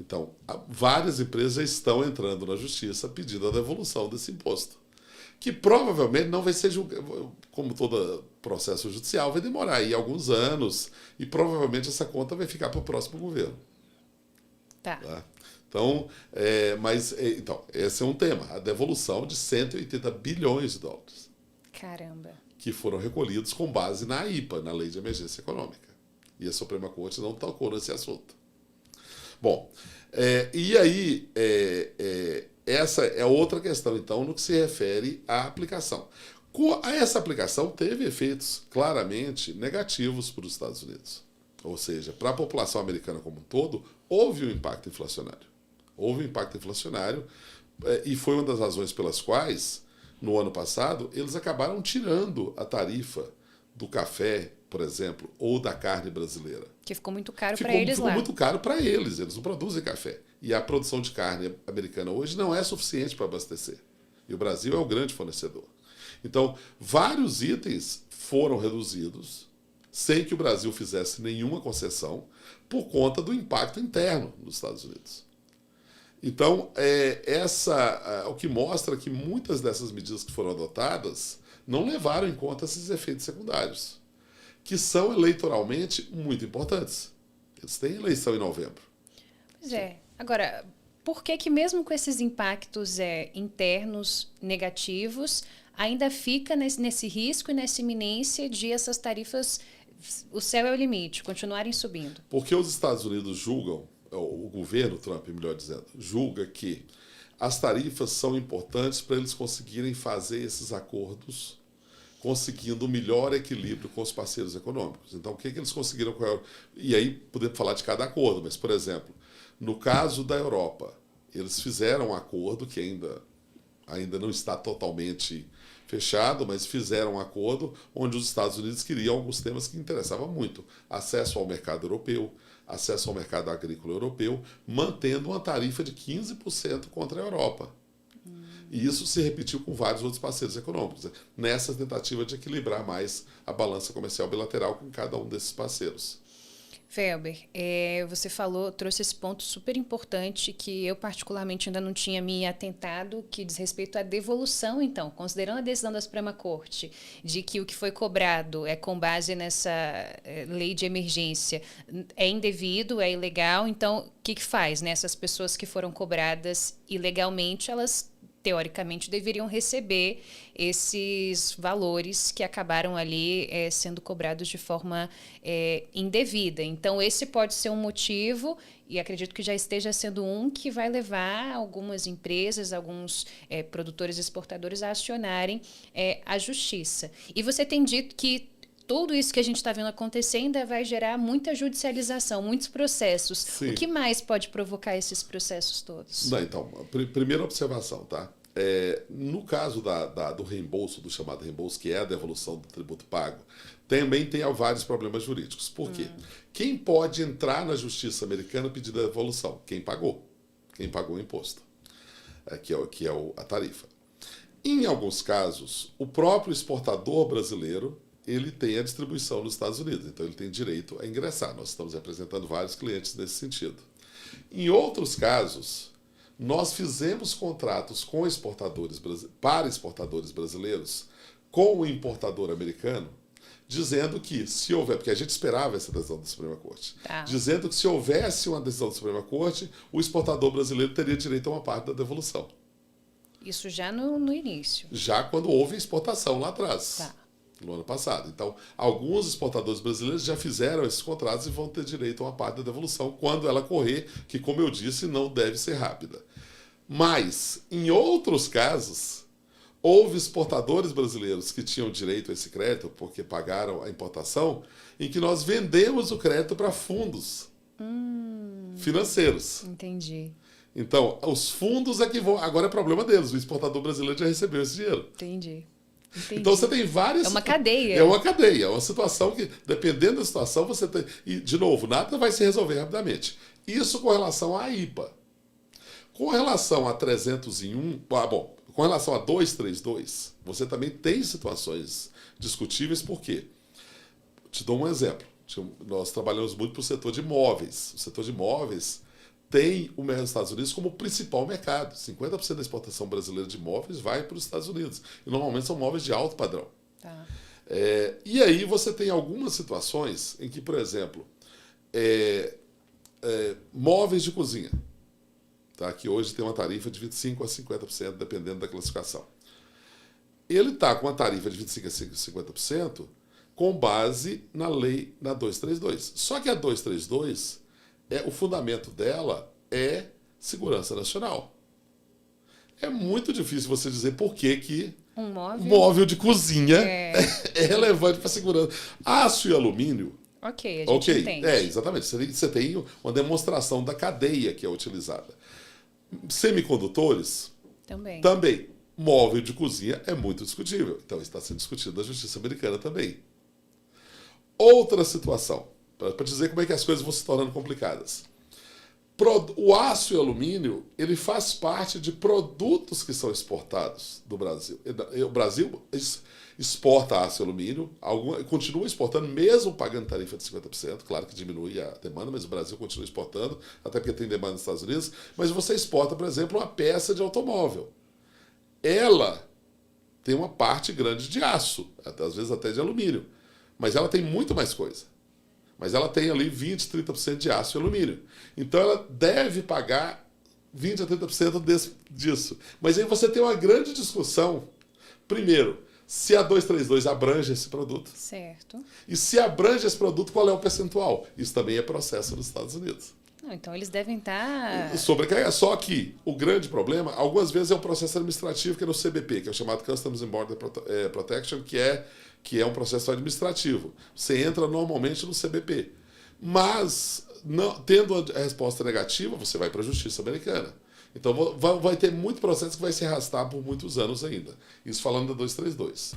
Então, várias empresas já estão entrando na justiça pedindo a devolução desse imposto, que provavelmente não vai ser julgado, como todo processo judicial, vai demorar aí alguns anos e provavelmente essa conta vai ficar para o próximo governo. Tá? Então, então, esse é um tema, a devolução de 180 bilhões de dólares. Caramba. Que foram recolhidos com base na IPA, na Lei de Emergência Econômica. E a Suprema Corte não tocou nesse assunto. Bom, e aí, essa é outra questão, então, no que se refere à aplicação. Essa aplicação teve efeitos claramente negativos para os Estados Unidos. Ou seja, para a população americana como um todo, houve um impacto inflacionário. Houve um impacto inflacionário e foi uma das razões pelas quais, no ano passado, eles acabaram tirando a tarifa do café, por exemplo, ou da carne brasileira. Que ficou muito caro para eles lá. Ficou muito caro para eles, eles não produzem café. E a produção de carne americana hoje não é suficiente para abastecer. E o Brasil é o grande fornecedor. Então, vários itens foram reduzidos sem que o Brasil fizesse nenhuma concessão por conta do impacto interno nos Estados Unidos. Então, o que mostra que muitas dessas medidas que foram adotadas não levaram em conta esses efeitos secundários, que são eleitoralmente muito importantes. Eles têm eleição em novembro. Pois é. Agora, por que mesmo com esses impactos internos negativos, ainda fica nesse risco e nessa iminência de essas tarifas, o céu é o limite, continuarem subindo? Porque os Estados Unidos julgam, o governo Trump, melhor dizendo, julga que as tarifas são importantes para eles conseguirem fazer esses acordos, conseguindo um melhor equilíbrio com os parceiros econômicos. Então, o que eles conseguiram? E aí podemos falar de cada acordo, mas, por exemplo, no caso da Europa, eles fizeram um acordo que ainda não está totalmente fechado, mas fizeram um acordo onde os Estados Unidos queriam alguns temas que interessavam muito. Acesso ao mercado europeu, acesso ao mercado agrícola europeu, mantendo uma tarifa de 15% contra a Europa. E isso se repetiu com vários outros parceiros econômicos, nessa tentativa de equilibrar mais a balança comercial bilateral com cada um desses parceiros. Felber, você trouxe esse ponto super importante que eu particularmente ainda não tinha me atentado, que diz respeito à devolução, então, considerando a decisão da Suprema Corte de que o que foi cobrado com base nessa lei de emergência é indevido, é ilegal, então o que faz? Essas pessoas que foram cobradas ilegalmente, elas teoricamente deveriam receber esses valores que acabaram ali sendo cobrados de forma indevida. Então, esse pode ser um motivo, e acredito que já esteja sendo um, que vai levar algumas empresas, alguns produtores e exportadores a acionarem a justiça. E você tem dito que tudo isso que a gente está vendo acontecer ainda vai gerar muita judicialização, muitos processos. Sim. O que mais pode provocar esses processos todos? Não, então, primeira observação, tá? No caso do reembolso, do chamado reembolso, que é a devolução do tributo pago, também tem vários problemas jurídicos. Por quê? Quem pode entrar na justiça americana pedindo a devolução? Quem pagou o imposto, que é a tarifa. Em alguns casos, o próprio exportador brasileiro ele tem a distribuição nos Estados Unidos, então ele tem direito a ingressar. Nós estamos representando vários clientes nesse sentido. Em outros casos, nós fizemos contratos com para exportadores brasileiros com o importador americano, dizendo que se houver, porque a gente esperava essa decisão da Suprema Corte, dizendo que se houvesse uma decisão da Suprema Corte, o exportador brasileiro teria direito a uma parte da devolução. Isso já no início. Já quando houve exportação lá atrás. No ano passado. Então, alguns exportadores brasileiros já fizeram esses contratos e vão ter direito a uma parte da devolução quando ela correr, que, como eu disse, não deve ser rápida. Mas, em outros casos, houve exportadores brasileiros que tinham direito a esse crédito porque pagaram a importação, em que nós vendemos o crédito para fundos financeiros. Entendi. Então, os fundos é que vão... Agora é problema deles. O exportador brasileiro já recebeu esse dinheiro. Entendi. Então você tem várias... É uma cadeia. É uma cadeia, é uma situação que, dependendo da situação, você tem... E, de novo, nada vai se resolver rapidamente. Isso com relação à IPA. Com relação a 301... com relação a 232, você também tem situações discutíveis, por quê? Te dou um exemplo. Nós trabalhamos muito para o setor de imóveis. O setor de imóveis tem os Estados Unidos como principal mercado. 50% da exportação brasileira de móveis vai para os Estados Unidos. E normalmente são móveis de alto padrão. Tá. E aí você tem algumas situações em que, por exemplo, móveis de cozinha, tá? Que hoje tem uma tarifa de 25% a 50%, dependendo da classificação. Ele está com uma tarifa de 25% a 50% com base na lei da 232. Só que a 232, o fundamento dela é segurança nacional. É muito difícil você dizer por que um móvel de cozinha é relevante para segurança. Aço e alumínio. Ok, a gente entende. Exatamente. Você tem uma demonstração da cadeia que é utilizada. Semicondutores também. Móvel de cozinha é muito discutível. Então, está sendo discutido na justiça americana também. Outra situação, para dizer como é que as coisas vão se tornando complicadas. O aço e alumínio, ele faz parte de produtos que são exportados do Brasil. O Brasil exporta aço e alumínio, continua exportando, mesmo pagando tarifa de 50%, claro que diminui a demanda, mas o Brasil continua exportando, até porque tem demanda nos Estados Unidos, mas você exporta, por exemplo, uma peça de automóvel. Ela tem uma parte grande de aço, às vezes até de alumínio, mas ela tem muito mais coisa. Mas ela tem ali 20%, 30% de aço e alumínio. Então ela deve pagar 20% a 30% disso. Mas aí você tem uma grande discussão. Primeiro, se a 232 abrange esse produto. Certo. E se abrange esse produto, qual é o percentual? Isso também é processo nos Estados Unidos. Não, então eles devem estar... Sobrecarregar. Só que o grande problema, algumas vezes é um processo administrativo que é no CBP, que é o chamado Customs and Border Protection, que é um processo administrativo. Você entra normalmente no CBP. Mas, tendo a resposta negativa, você vai para a justiça americana. Então vai ter muito processo que vai se arrastar por muitos anos ainda. Isso falando da 232.